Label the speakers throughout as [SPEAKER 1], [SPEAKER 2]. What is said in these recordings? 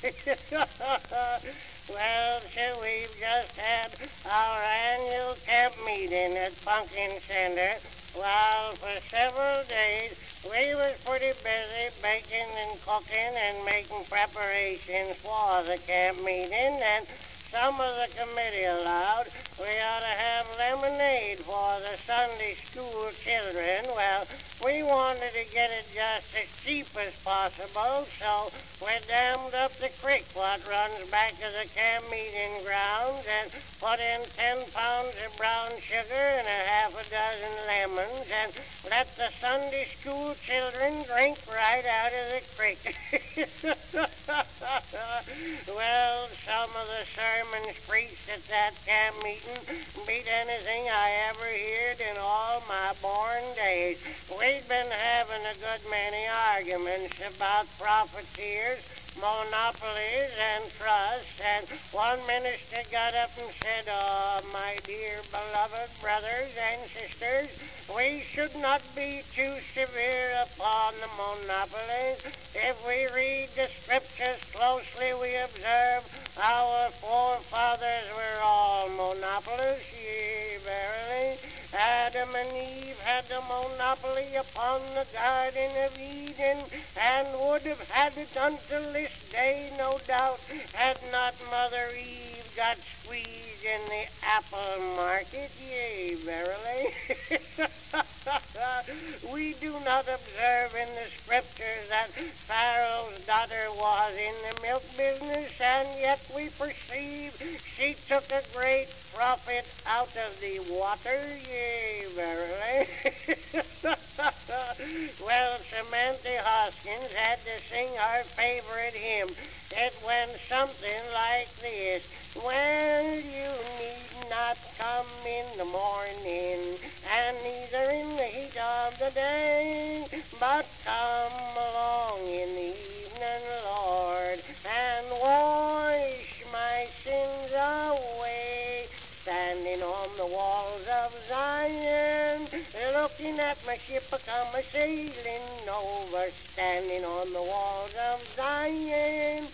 [SPEAKER 1] Well, sir, we've just had our annual camp meeting at Pumpkin Center. Well, for several days, we was pretty busy baking and cooking and making preparations for the camp meeting, and some of the committee allowed we ought to have lemonade for the Sunday school children. Well, we wanted to get it just as cheap as possible, so we dammed up the creek what runs back to the camp meeting grounds and put in 10 pounds of brown sugar and a half a dozen lemons and let the Sunday school children drink right out of the creek. Well, some of the sermons preached at that camp meeting beat anything I ever heard in all my born days. We'd been having a good many arguments about profiteers, monopolies, and trusts, and one minister got up and said, "Oh, my dear beloved brothers and sisters, we should not be too severe upon the monopolies. If we read the scriptures closely, we observe our forefathers were all monopolists, yea, verily. Adam and Eve had the monopoly upon the Garden of Eden, and would have had it until this day, no doubt, had not Mother Eve got squeezed in the apple market, yea, verily." We do not observe in the scriptures that Pharaoh's daughter was in the milk business, and yet we perceive she took a great profit out of the water, yea, verily. Well, Samantha Hoskins had to sing our favorite hymn. It went something like this: "Well, you need not come in the morning, and neither in the heat of the day, but come along in the evening, Lord, and wash my sins away." Standing on the walls of Zion, looking at my ship come a sailing over. Standing on the walls of Zion,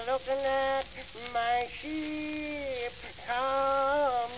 [SPEAKER 1] looking at my ship coming.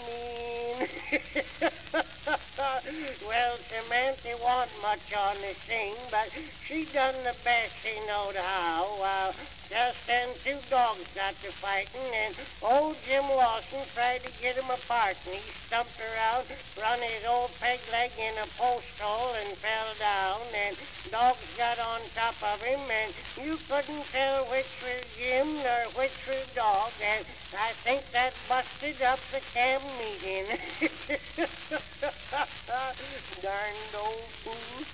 [SPEAKER 1] Well, Samantha wasn't much on the sing, but she done the best she knowed how. Just then 2 dogs got to fighting, and old Jim Lawson tried to get 'em apart, and he stumped her out, run his old peg leg in a post hole, and fell down, and dogs got on top of him, and you couldn't tell which was Jim nor which was dog, and I think that busted up the camp meeting. Darned old fool.